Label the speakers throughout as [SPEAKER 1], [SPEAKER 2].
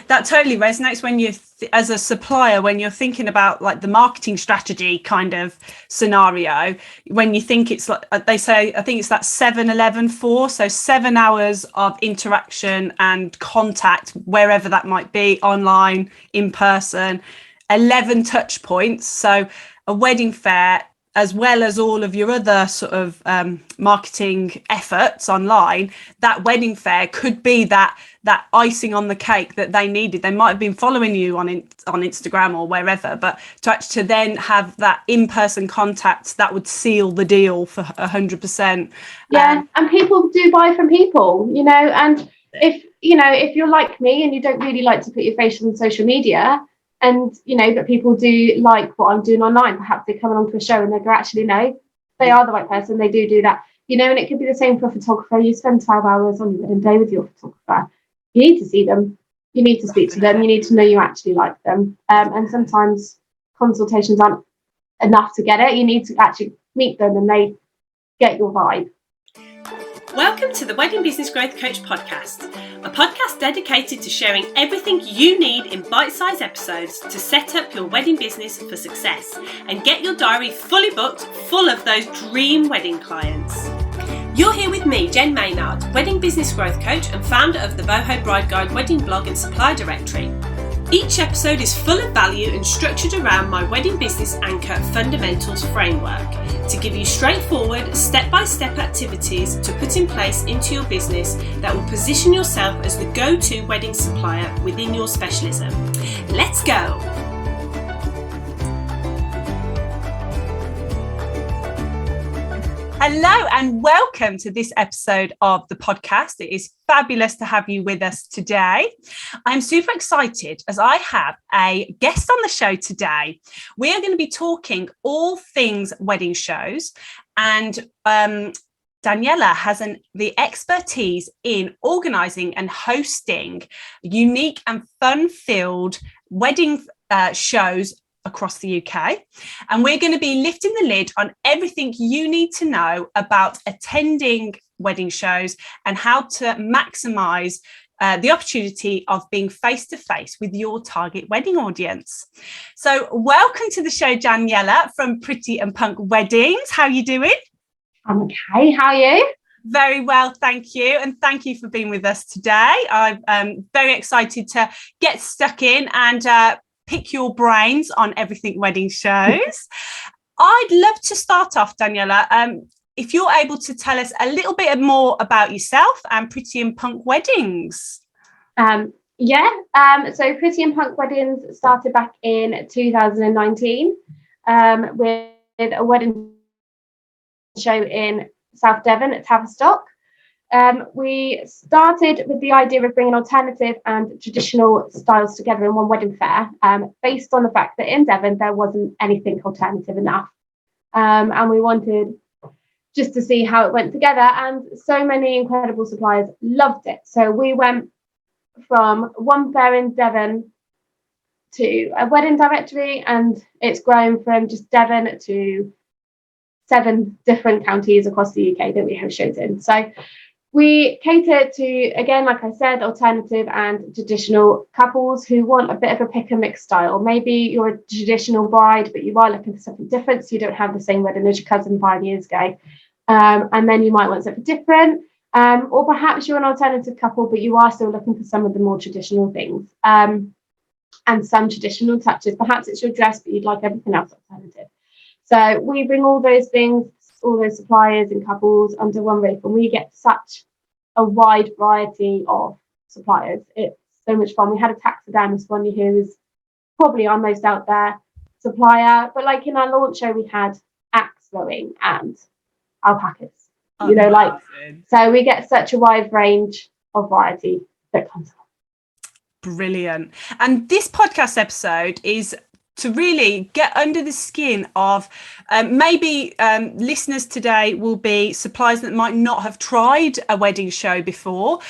[SPEAKER 1] that totally resonates when you as a supplier, when you're thinking about like the marketing strategy kind of scenario, when you think it's like they say, I think it's that 7-11-4, so 7 hours of interaction and contact wherever that might be, online, in person, 11 touch points. So a wedding fair, as well as all of your other sort of marketing efforts online, that wedding fair could be that icing on the cake that they needed. They might have been following you on Instagram or wherever, but to then have that in-person contact, that would seal the deal for 100%.
[SPEAKER 2] Yeah, and people do buy from people, and if you're like me and you don't really like to put your face on social media, and but people do like what I'm doing online, perhaps they come along to a show and they go, actually no, they are the right person, they do that, and it could be the same for a photographer. You spend 12 hours on your wedding day with your photographer. You need to see them, you need to speak to them, you need to know you actually like them, and sometimes consultations aren't enough to get it. You need to actually meet them and they get your vibe.
[SPEAKER 3] Welcome to the Wedding Business Growth Coach podcast, a podcast dedicated to sharing everything you need in bite-sized episodes to set up your wedding business for success and get your diary fully booked, full of those dream wedding clients. You're here with me, Jen Maynard, Wedding Business Growth Coach and founder of the Boho Bride Guide wedding blog and supplier directory. Each episode is full of value and structured around my wedding business anchor fundamentals framework to give you straightforward, step-by-step activities to put in place into your business that will position yourself as the go-to wedding supplier within your specialism. Let's go!
[SPEAKER 1] Hello and welcome to this episode of the podcast. It is fabulous to have you with us today. I'm super excited as I have a guest on the show today. We are going to be talking all things wedding shows, and Daniella has the expertise in organising and hosting unique and fun-filled wedding shows across the UK, and we're going to be lifting the lid on everything you need to know about attending wedding shows and how to maximise the opportunity of being face-to-face with your target wedding audience. So welcome to the show, Daniella from Pretty and Punk Weddings. How are you doing?
[SPEAKER 2] I'm okay. How are you?
[SPEAKER 1] Very well, thank you. And thank you for being with us today. I'm very excited to get stuck in and pick your brains on everything wedding shows. I'd love to start off, Daniella, if you're able to tell us a little bit more about yourself and Pretty and Punk Weddings.
[SPEAKER 2] So Pretty and Punk Weddings started back in 2019 with a wedding show in South Devon at Tavistock. We started with the idea of bringing alternative and traditional styles together in one wedding fair, based on the fact that in Devon there wasn't anything alternative enough, and we wanted just to see how it went together, and so many incredible suppliers loved it. So we went from one fair in Devon to a wedding directory, and it's grown from just Devon to 7 different counties across the UK that we have shows in. So we cater to, again, like I said, alternative and traditional couples who want a bit of a pick and mix style. Maybe you're a traditional bride, but you are looking for something different, so you don't have the same wedding as your cousin 5 years ago. And then you might want something different. Or perhaps you're an alternative couple, but you are still looking for some of the more traditional things and some traditional touches. Perhaps it's your dress, but you'd like everything else alternative. So we bring all those things, all those suppliers and couples under one roof, and we get such a wide variety of suppliers. It's so much fun. We had a taxidermist one who is probably our most out there supplier, but like in our launch show we had axe throwing and alpacas, so we get such a wide range of variety that comes up.
[SPEAKER 1] Brilliant. And this podcast episode is to really get under the skin of maybe listeners today will be suppliers that might not have tried a wedding show before,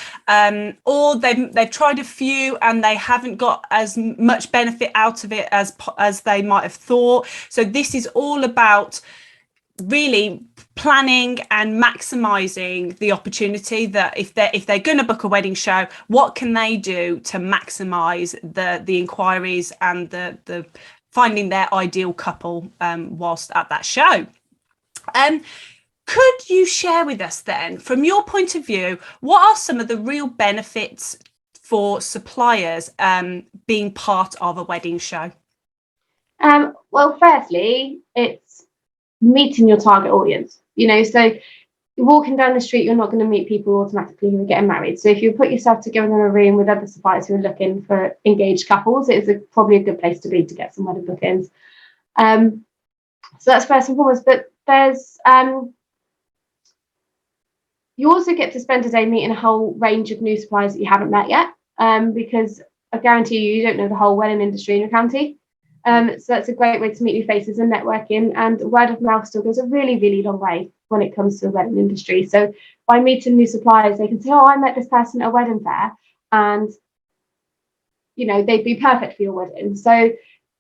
[SPEAKER 1] or they've tried a few and they haven't got as much benefit out of it as they might have thought. So this is all about really planning and maximizing the opportunity that if they're going to book a wedding show, what can they do to maximize the inquiries and the finding their ideal couple whilst at that show. Could you share with us then, from your point of view, what are some of the real benefits for suppliers being part of a wedding show?
[SPEAKER 2] Well, firstly, it's meeting your target audience. So walking down the street, you're not going to meet people automatically who are getting married. So if you put yourself together in a room with other suppliers who are looking for engaged couples, it's probably a good place to be to get some wedding bookings. So that's first and foremost. But there's you also get to spend a day meeting a whole range of new suppliers that you haven't met yet, because I guarantee you don't know the whole wedding industry in your county. So that's a great way to meet new faces and networking, and word of mouth still goes a really, really long way when it comes to the wedding industry. So by meeting new suppliers, they can say, oh, I met this person at a wedding fair, and they'd be perfect for your wedding. So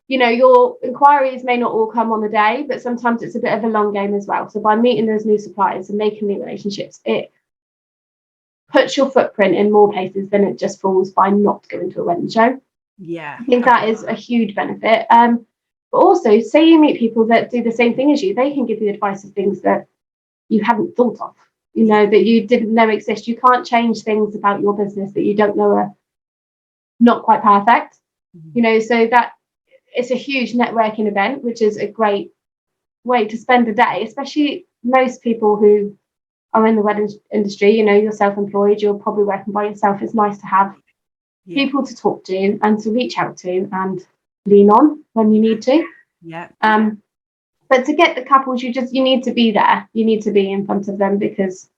[SPEAKER 2] your inquiries may not all come on the day, but sometimes it's a bit of a long game as well. So by meeting those new suppliers and making new relationships, it puts your footprint in more places than it just falls by not going to a wedding show.
[SPEAKER 1] Yeah,
[SPEAKER 2] I think that is a huge benefit. But also, say you meet people that do the same thing as you, they can give you advice of things that you hadn't thought of, that you didn't know exist. You can't change things about your business that you don't know are not quite perfect. So that it's a huge networking event, which is a great way to spend a day, especially most people who are in the wedding industry. You're self-employed, you're probably working by yourself. It's nice to have people to talk to and to reach out to and lean on when you need to. But to get the couples, you need to be there. You need to be in front of them, because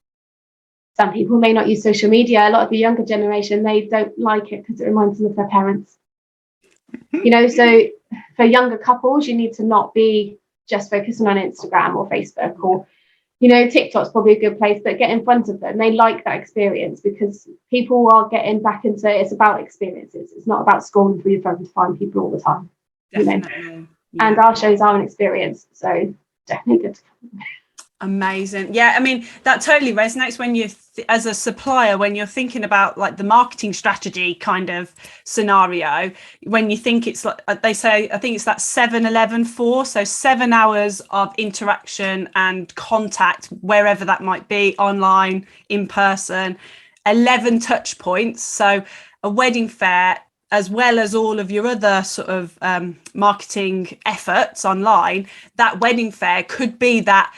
[SPEAKER 2] some people may not use social media. A lot of the younger generation, they don't like it because it reminds them of their parents. So for younger couples, you need to not be just focusing on Instagram or Facebook, or TikTok's probably a good place, but get in front of them. They like that experience, because people are getting back into it's about experiences. It's not about scrolling through your phone to find people all the time.
[SPEAKER 1] Definitely.
[SPEAKER 2] And our shows are an experience, so definitely good to come.
[SPEAKER 1] Amazing. Yeah, I mean, that totally resonates when you as a supplier, when you're thinking about like the marketing strategy kind of scenario, when you think it's like they say, I think it's that 7-11-4, so 7 hours of interaction and contact wherever that might be, online, in person, 11 touch points. So a wedding fair, as well as all of your other sort of marketing efforts online, that wedding fair could be that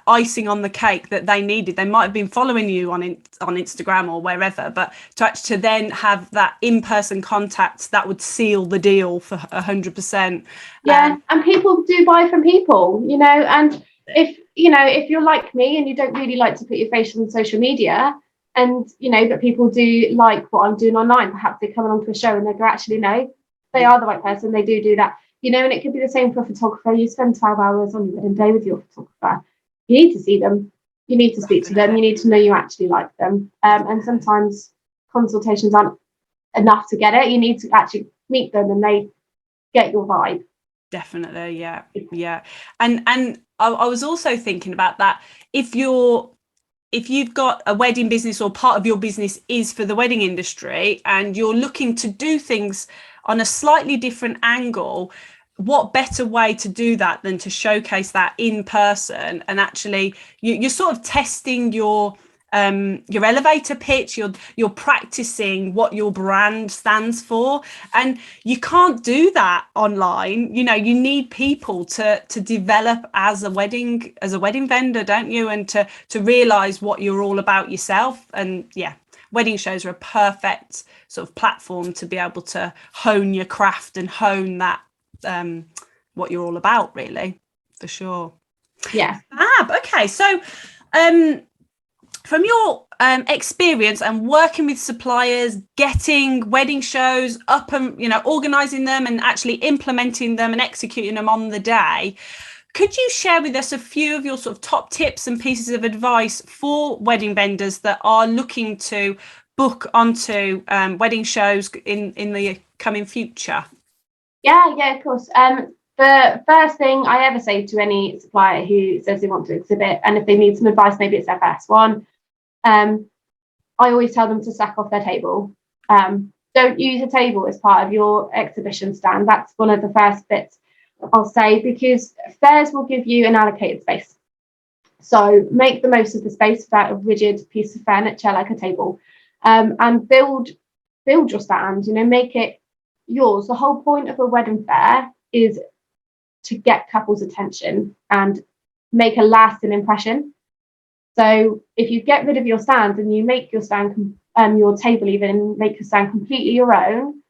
[SPEAKER 1] icing on the cake that they needed. They might have been following you on Instagram or wherever, but to then have that in-person contact, that would seal the deal for 100%.
[SPEAKER 2] Yeah, and people do buy from people, and if you're like me and you don't really like to put your face on social media, and but people do like what I'm doing online, perhaps they come along to a show and they go, actually no, they are the right person, they do that, and it could be the same for a photographer. You spend 12 hours on your wedding day with your photographer. You need to see them, you need to speak to them, you need to know you actually like them, and sometimes consultations aren't enough to get it. You need to actually meet them and they get your vibe.
[SPEAKER 1] Definitely. Yeah. And I was also thinking about that, if you've got a wedding business, or part of your business is for the wedding industry, and you're looking to do things on a slightly different angle, what better way to do that than to showcase that in person? And actually you're sort of testing your elevator pitch, you're practicing what your brand stands for, and you can't do that online. You need people to develop as a wedding vendor, don't you, and to realize what you're all about yourself. And wedding shows are a perfect sort of platform to be able to hone your craft and hone that what you're all about, really, for sure. Okay, so from your experience and working with suppliers, getting wedding shows up and organizing them and actually implementing them and executing them on the day, could you share with us a few of your sort of top tips and pieces of advice for wedding vendors that are looking to book onto wedding shows in the coming future?
[SPEAKER 2] Yeah, of course. the first thing I ever say to any supplier who says they want to exhibit, and if they need some advice, maybe it's their first one, I always tell them to sack off their table. Don't use a table as part of your exhibition stand. That's one of the first bits I'll say, because fairs will give you an allocated space. So make the most of the space without a rigid piece of furniture like a table, and build your stand, make it yours. The whole point of a wedding fair is to get couples' attention and make a lasting impression. So if you get rid of your stand and you make your stand, your table even, make your stand completely your own,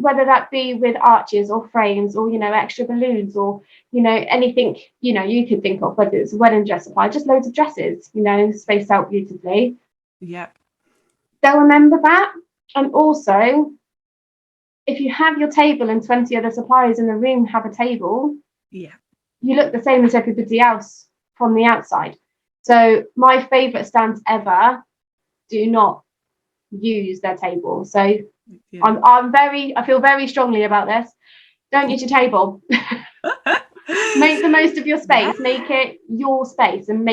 [SPEAKER 2] whether that be with arches or frames or, extra balloons or, anything, you could think of, whether it's a wedding dress supply, just loads of dresses, spaced out beautifully.
[SPEAKER 1] Yeah.
[SPEAKER 2] They'll remember that. And also, if you have your table and 20 other suppliers in the room have a table,
[SPEAKER 1] yeah,
[SPEAKER 2] you look the same as everybody else from the outside. So my favourite stands ever do not use their table. So yeah. I feel very strongly about this. Don't use your table. Make the most of your space. Yeah. Make it your space and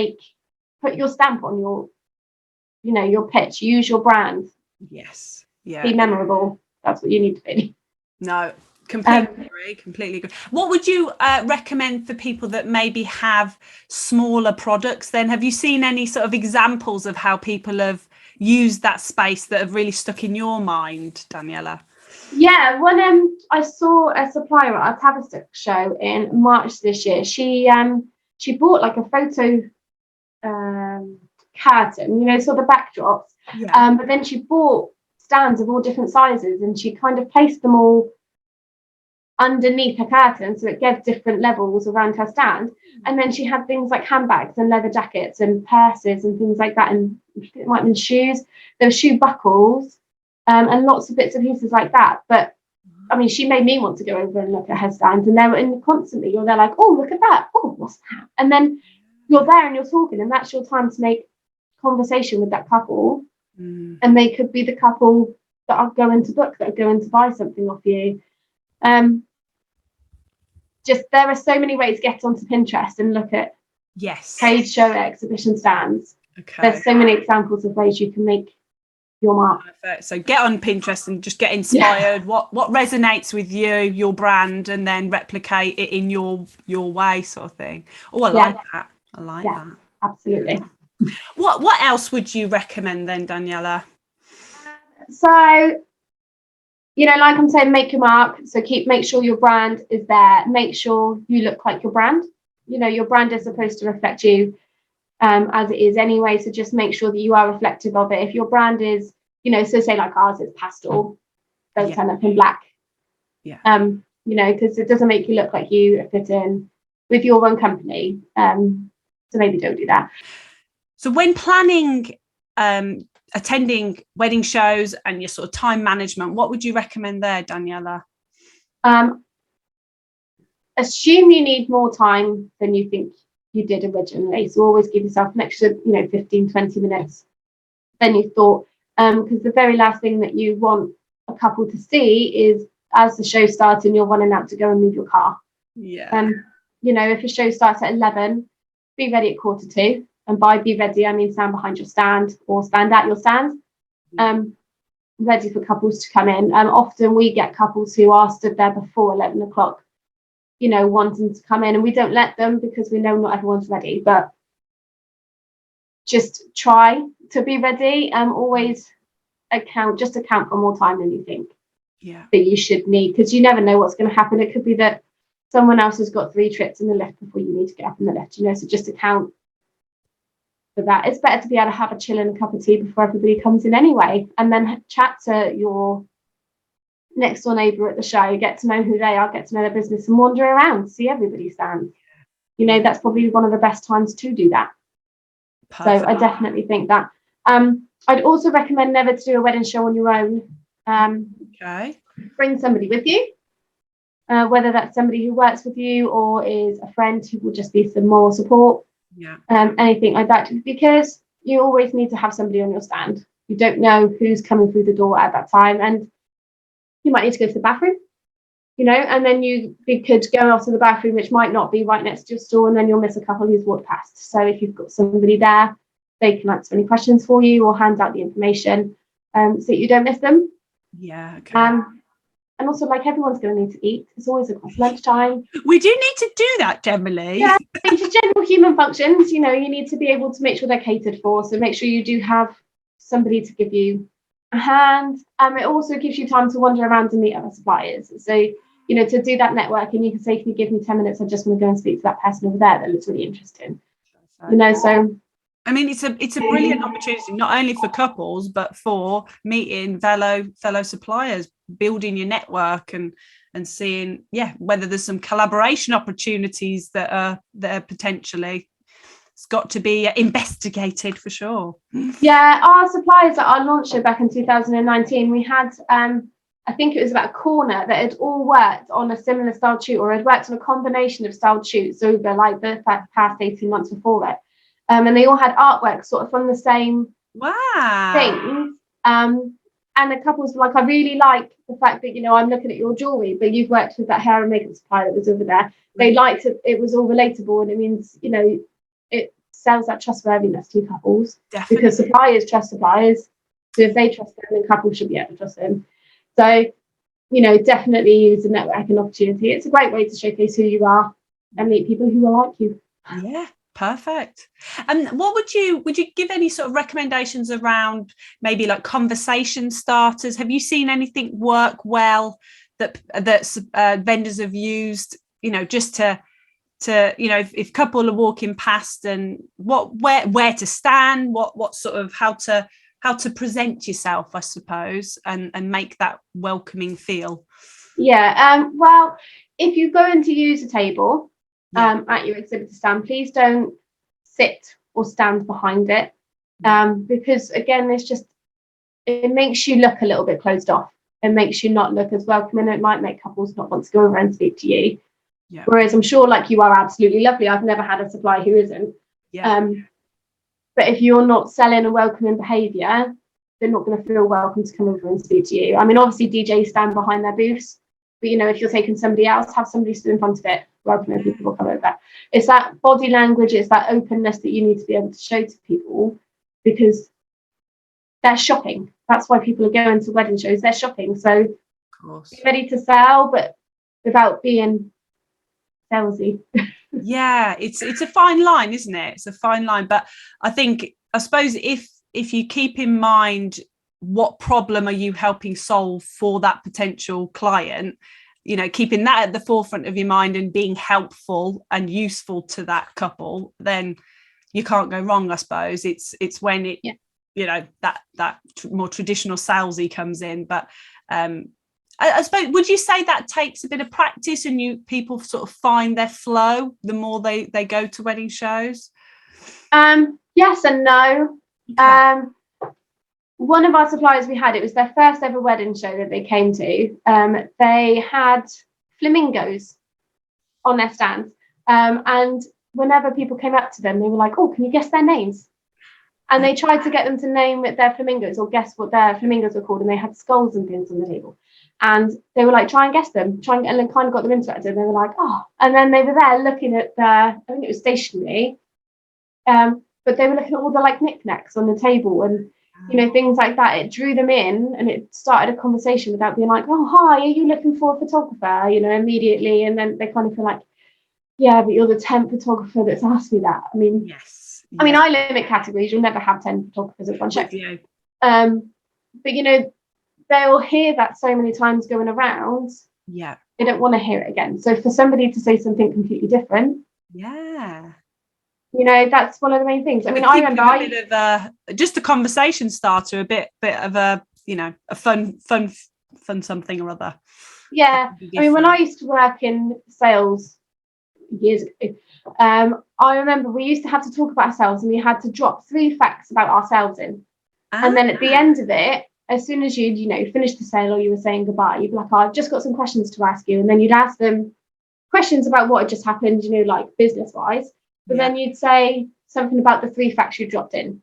[SPEAKER 2] put your stamp on your pitch. Use your brand.
[SPEAKER 1] Yes. Yeah.
[SPEAKER 2] Be memorable. That's what you need to be.
[SPEAKER 1] No, completely agree. What would you recommend for people that maybe have smaller products then? Have you seen any sort of examples of how people have used that space that have really stuck in your mind, Daniella?
[SPEAKER 2] Yeah, when I saw a supplier at a Tavistock show in March this year, she bought like a photo curtain, so the backdrops, yeah. But then she bought stands of all different sizes and she kind of placed them all underneath her curtain, so it gave different levels around her stand. And then she had things like handbags and leather jackets and purses and things like that, and it might have been shoes. There were shoe buckles, and lots of bits and pieces like that. But I mean, she made me want to go over and look at her stand, and constantly you're there like, oh, look at that, oh, what's that? And then you're there and you're talking, and that's your time to make conversation with that couple. And they could be the couple that are going to book, that are going to buy something off you. Just there are so many ways to get onto Pinterest and look at trade show exhibition stands. Okay. There's so many examples of ways you can make your mark.
[SPEAKER 1] Perfect. So get on Pinterest and just get inspired. Yeah. What resonates with you, your brand, and then replicate it in your way, sort of thing. Oh, I like that. I like that.
[SPEAKER 2] Absolutely.
[SPEAKER 1] What else would you recommend then, Daniella?
[SPEAKER 2] So, like I'm saying, make your mark. So make sure your brand is there. Make sure you look like your brand. Your brand is supposed to reflect you as it is anyway. So just make sure that you are reflective of it. If your brand is, so say like ours is pastel, don't turn up in black.
[SPEAKER 1] Yeah.
[SPEAKER 2] Because it doesn't make you look like you fit in with your own company. So maybe don't do that.
[SPEAKER 1] So when planning, attending wedding shows and your sort of time management, what would you recommend there, Daniella?
[SPEAKER 2] Assume you need more time than you think you did originally. So always give yourself an extra, 15, 20 minutes than you thought. Because the very last thing that you want a couple to see is as the show starts and you're running out to go and move your car.
[SPEAKER 1] Yeah.
[SPEAKER 2] If a show starts at 11, be ready at 2:45. And by be ready, I mean stand behind your stand or stand at your stand, ready for couples to come in. Often we get couples who are stood there before 11 o'clock, wanting to come in, and we don't let them because we know not everyone's ready. But just try to be ready. Always account for more time than you think that you should need, because you never know what's going to happen. It could be that someone else has got 3 trips in the lift before you need to get up in the lift, so just account for that. It's better to be able to have a chill and a cup of tea before everybody comes in anyway, and then chat to your next door neighbour at the show, get to know who they are, get to know their business, and wander around, see everybody stand. That's probably one of the best times to do that. Perfect. So I definitely think that. I'd also recommend never to do a wedding show on your own. Bring somebody with you, whether that's somebody who works with you or is a friend who will just be some more support. Anything like that, because you always need to have somebody on your stand. You don't know who's coming through the door at that time, and you might need to go to the bathroom, and then you could go off to the bathroom, which might not be right next to your store, and then you'll miss a couple who's walked past. So if you've got somebody there, they can answer any questions for you or hand out the information, so that you don't miss them.
[SPEAKER 1] Yeah. Okay.
[SPEAKER 2] And also, like, everyone's going to need to eat. It's always across lunchtime.
[SPEAKER 1] We do need to do that generally.
[SPEAKER 2] Yeah, it's just general human functions. You need to be able to make sure they're catered for. So make sure you do have somebody to give you a hand. It also gives you time to wander around and meet other suppliers. So, to do that networking, you can say, can you give me 10 minutes? I just want to go and speak to that person over there that looks really interesting. So
[SPEAKER 1] I mean, it's a brilliant opportunity, not only for couples, but for meeting fellow suppliers, building your network and seeing, whether there's some collaboration opportunities that are potentially. It's got to be investigated for sure.
[SPEAKER 2] Yeah, our suppliers at our launch show back in 2019, we had, I think it was about a corner that had all worked on a similar styled shoot, or had worked on a combination of styled shoots over like the past 18 months before it. And they all had artwork sort of from the same things. And the couples were like, I really like the fact that, I'm looking at your jewelry, but you've worked with that hair and makeup supplier that was over there. They liked it. It was all relatable. And it means, it sells that trustworthiness to couples. Definitely. Because suppliers trust suppliers. So if they trust them, then couples should be able to trust them. So, definitely use the networking opportunity. It's a great way to showcase who you are and meet people who are like you.
[SPEAKER 1] Yeah. Perfect. And what would you give any sort of recommendations around maybe like conversation starters? Have you seen anything work well that vendors have used, just to if couple are walking past, and where to stand, what sort of how to present yourself, I suppose, and make that welcoming feel?
[SPEAKER 2] Yeah. Well, if you're going to use a table at your exhibitor stand, please don't sit or stand behind it, because again, it makes you look a little bit closed off and makes you not look as welcoming. It might make couples not want to go over and speak to you. Yeah. Whereas I'm sure, like, you are absolutely lovely. I've never had a supplier who isn't. Yeah. But if you're not selling a welcoming behaviour, they're not going to feel welcome to come over and speak to you. I mean, obviously DJs stand behind their booths, but if you're taking somebody else, have somebody stood in front of it. Welcoming people will come over. It's that body language, it's that openness that you need to be able to show to people, because they're shopping. That's why people are going to wedding shows. They're shopping. So be ready to sell, but without being salesy.
[SPEAKER 1] Yeah, it's a fine line, isn't it? It's a fine line. But I suppose if you keep in mind what problem are you helping solve for that potential client, keeping that at the forefront of your mind and being helpful and useful to that couple, then you can't go wrong, I suppose. It's when it, that more traditional salesy comes in. But I suppose, would you say that takes a bit of practice and people sort of find their flow the more they go to wedding shows?
[SPEAKER 2] Yes and no. Okay. One of our suppliers it was their first ever wedding show that they came to. They had flamingos on their stands. And whenever people came up to them, they were like, oh, can you guess their names? And they tried to get them to name their flamingos or guess what their flamingos were called. And they had skulls and things on the table. And they were like, try and guess them. And then kind of got them interested. And they were like, oh. And then they were there looking at I think it was stationery. But they were looking at all the like knickknacks on the table and things like that. It drew them in and it started a conversation without being like, oh, hi, are you looking for a photographer? Immediately. And then they kind of feel like, yeah, but you're the 10th photographer that's asked me that. I mean, yes. I mean, I limit categories. You'll never have 10 photographers at one show. But they'll hear that so many times going around. Yeah. They don't want to hear it again. So for somebody to say something completely different. Yeah. That's one of the main things. I mean, I remember
[SPEAKER 1] a bit of just a conversation starter, a bit of a a fun something or other.
[SPEAKER 2] Yeah, I mean, when I used to work in sales years ago, I remember we used to have to talk about ourselves, and we had to drop 3 facts about ourselves in, and then at the end of it, as soon as you'd finished the sale or you were saying goodbye, you'd be like, I've just got some questions to ask you, and then you'd ask them questions about what had just happened, like business wise. But then you'd say something about the 3 facts you dropped in.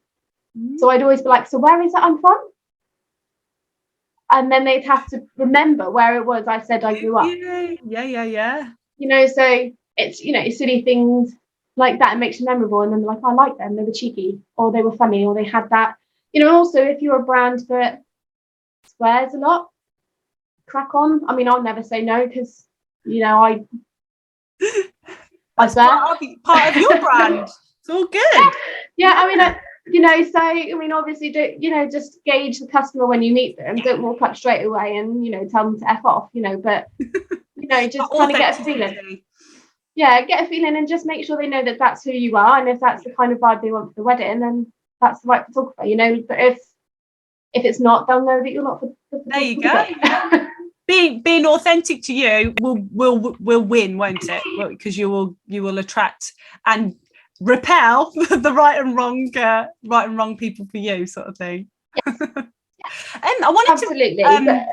[SPEAKER 2] So I'd always be like, so where is it I'm from? and then they'd have to remember where it was I said I grew up.
[SPEAKER 1] Yeah.
[SPEAKER 2] So it's silly things like that. It makes you memorable, and then they're like, I like them, they were cheeky, or they were funny, or they had that. Also, if you're a brand that swears a lot, crack on. I mean, I'll never say no, because I swear.
[SPEAKER 1] Part of your brand. It's all good.
[SPEAKER 2] Yeah. I mean, obviously, just gauge the customer when you meet them. Don't walk up straight away and tell them to F off. But just kind of get a feeling. Yeah, get a feeling, and just make sure they know that that's who you are, and if that's the kind of vibe they want for the wedding, then that's the right photographer. But if it's not, they'll know that you're not the
[SPEAKER 1] there you go. Being authentic to you will win, won't it? Because you will attract and repel the right and wrong people for you, sort of thing.
[SPEAKER 2] Yes.
[SPEAKER 1] And I wanted to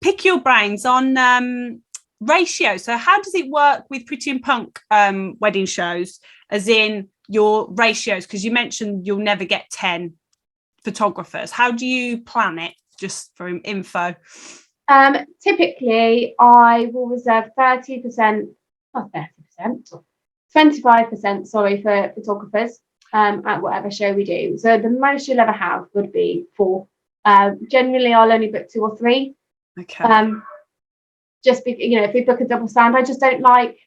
[SPEAKER 1] pick your brains on ratio. So how does it work with Pretty and Punk wedding shows, as in your ratios? Because you mentioned you'll never get 10 photographers. How do you plan it, just for info?
[SPEAKER 2] Typically I will reserve 25% for photographers at whatever show we do. So the most you'll ever have would be 4. Generally I'll only book 2 or 3.
[SPEAKER 1] Okay.
[SPEAKER 2] Just if we book a double stand, I just don't like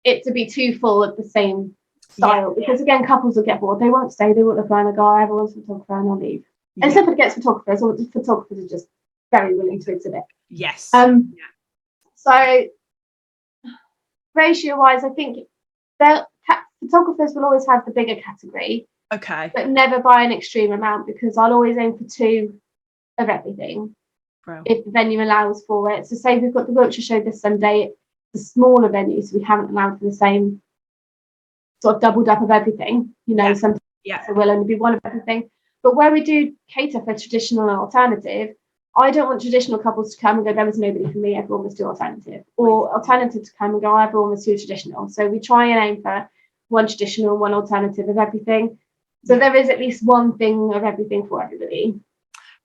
[SPEAKER 2] it to be too full of the same style, because again, couples will get bored. They won't stay, they won't look around and go, everyone's a photographer, and I'll leave. And if it gets photographers, or the photographers are just very willing to exhibit.
[SPEAKER 1] Yes.
[SPEAKER 2] So ratio wise, I think photographers will always have the bigger category.
[SPEAKER 1] Okay.
[SPEAKER 2] But never by an extreme amount, because I'll always aim for 2 of everything. If the venue allows for it. So say we've got the Wiltshire show this Sunday, it's a smaller venue, so we haven't allowed for the same sort of doubled up of everything. Sometimes there will only be 1 of everything. But where we do cater for traditional and alternative, I don't want traditional couples to come and go, there was nobody for me, everyone was too alternative. Or alternative to come and go, everyone was too traditional. So we try and aim for 1 traditional, 1 alternative of everything. So there is at least 1 thing of everything for everybody.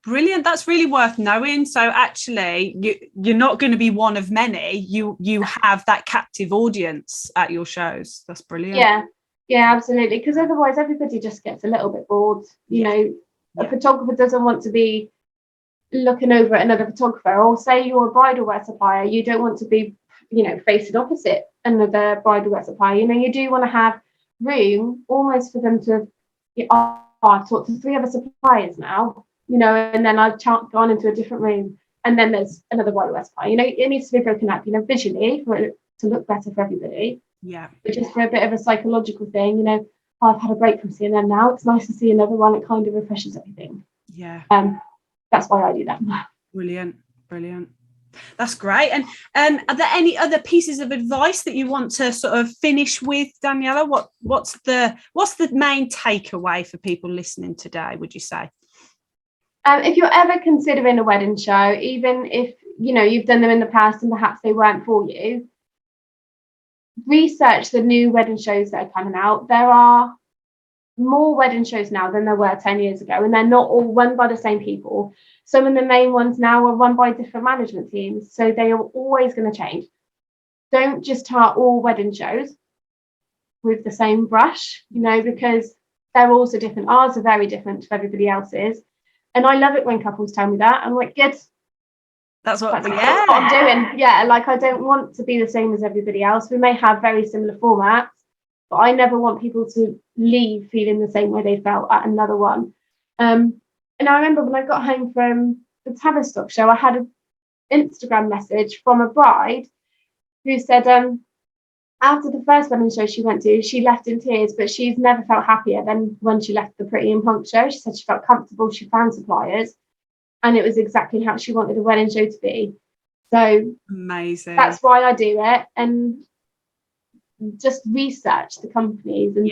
[SPEAKER 1] Brilliant. That's really worth knowing. So actually you're not going to be one of many. You have that captive audience at your shows. That's brilliant.
[SPEAKER 2] Yeah, absolutely, because otherwise everybody just gets a little bit bored. A photographer doesn't want to be looking over at another photographer, or say you're a bridal wear supplier, you don't want to be facing opposite another bridal wear supplier. You do want to have room almost for them to I've talked to 3 other suppliers now, and then I've gone into a different room, and then there's another bridal wear supplier. It needs to be broken up, visually, for it to look better for everybody.
[SPEAKER 1] Yeah.
[SPEAKER 2] But just for a bit of a psychological thing, I've had a break from seeing them now. It's nice to see another one. It kind of refreshes everything.
[SPEAKER 1] Yeah.
[SPEAKER 2] That's why I do that.
[SPEAKER 1] Brilliant. That's great. And are there any other pieces of advice that you want to sort of finish with, Daniella? What's the main takeaway for people listening today, would you say?
[SPEAKER 2] If you're ever considering a wedding show, even if you've done them in the past and perhaps they weren't for you, research the new wedding shows that are coming out. There are more wedding shows now than there were 10 years ago, and they're not all run by the same people. Some of the main ones now are run by different management teams, so they are always going to change. Don't just tar all wedding shows with the same brush, because they're also different. Ours are very different to everybody else's, and I love it when couples tell me that. I'm like, good.
[SPEAKER 1] That's what
[SPEAKER 2] I'm doing. Yeah, I don't want to be the same as everybody else. We may have very similar formats, but I never want people to leave feeling the same way they felt at another one. And I remember when I got home from the Tavistock show, I had an Instagram message from a bride who said after the first wedding show she went to, she left in tears, but she's never felt happier than when she left the Pretty and Punk show. She said she felt comfortable, she found suppliers, and it was exactly how she wanted a wedding show to be. So
[SPEAKER 1] amazing.
[SPEAKER 2] That's why I do it. And just research the companies, and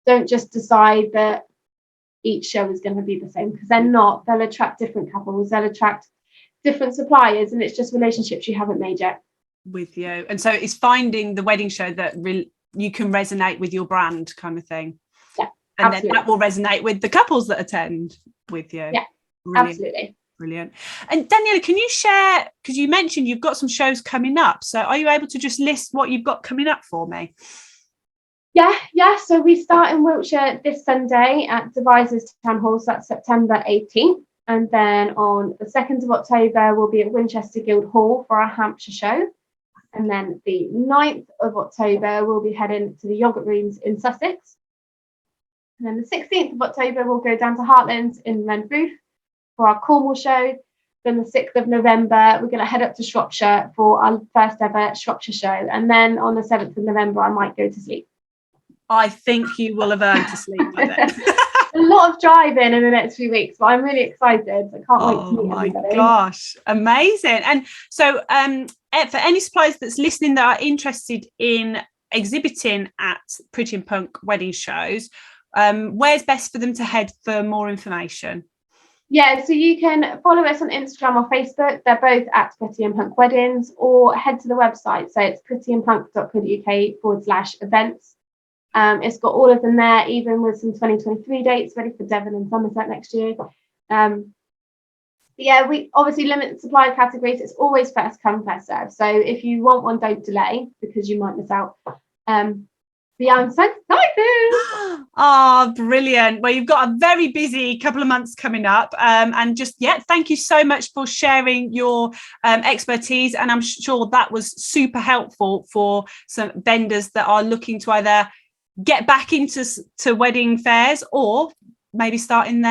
[SPEAKER 2] don't just decide that each show is going to be the same, because they're not. They'll attract different couples, they'll attract different suppliers, and it's just relationships you haven't made yet
[SPEAKER 1] with you. And so it's finding the wedding show that you can resonate with your brand, kind of thing.
[SPEAKER 2] Yeah,
[SPEAKER 1] and
[SPEAKER 2] absolutely.
[SPEAKER 1] then that will resonate with the couples that attend with you.
[SPEAKER 2] Yeah,
[SPEAKER 1] brilliant.
[SPEAKER 2] Absolutely.
[SPEAKER 1] Brilliant. And Daniella, can you share, because you mentioned you've got some shows coming up, so are you able to just list what you've got coming up for me?
[SPEAKER 2] Yeah. So we start in Wiltshire this Sunday at Devizes Town Hall, so that's September 18th. And then on the 2nd of October, we'll be at Winchester Guildhall for our Hampshire show. And then the 9th of October, we'll be heading to the Yogurt Rooms in Sussex. And then the 16th of October, we'll go down to Heartlands in Renfrew for our Cornwall show. Then the 6th of November, we're going to head up to Shropshire for our first ever Shropshire show. And then on the 7th of November, I might go to sleep.
[SPEAKER 1] I think you will have earned to sleep by then.
[SPEAKER 2] A lot of driving in the next few weeks, but I'm really excited. I can't wait to meet everybody.
[SPEAKER 1] Oh my gosh, amazing. And so for any suppliers that's listening that are interested in exhibiting at Pretty and Punk wedding shows, where's best for them to head for more information?
[SPEAKER 2] Yeah, so you can follow us on Instagram or Facebook. They're both at Pretty and Punk Weddings, or head to the website. So it's prettyandpunk.co.uk/events. It's got all of them there, even with some 2023 dates ready for Devon and Somerset next year. We obviously limit the supply categories. It's always first come, first serve. So if you want one, don't delay, because you might miss out. I'm so excited.
[SPEAKER 1] Oh, brilliant. Well, you've got a very busy couple of months coming up. And thank you so much for sharing your expertise. And I'm sure that was super helpful for some vendors that are looking to either get back into wedding fairs or maybe starting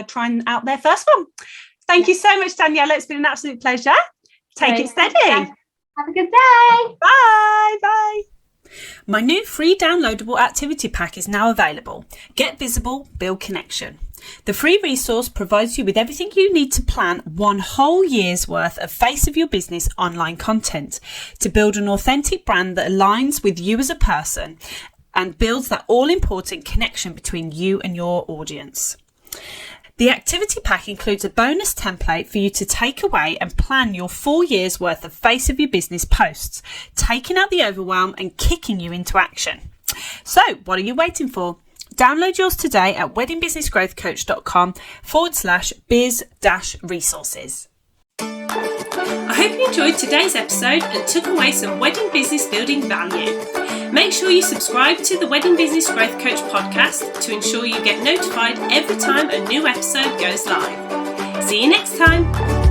[SPEAKER 1] trying out their first one. Thank you so much, Daniella. It's been an absolute pleasure. Take it steady.
[SPEAKER 2] Have a good day.
[SPEAKER 1] Bye. Bye.
[SPEAKER 3] My new free downloadable activity pack is now available. Get visible, build connection. The free resource provides you with everything you need to plan one whole year's worth of face of your business online content to build an authentic brand that aligns with you as a person and builds that all-important connection between you and your audience. The activity pack includes a bonus template for you to take away and plan your 4 years worth of face of your business posts, taking out the overwhelm and kicking you into action. So what are you waiting for? Download yours today at weddingbusinessgrowthcoach.com/biz-resources. I hope you enjoyed today's episode and took away some wedding business building value. Make sure you subscribe to the Wedding Business Growth Coach podcast to ensure you get notified every time a new episode goes live. See you next time.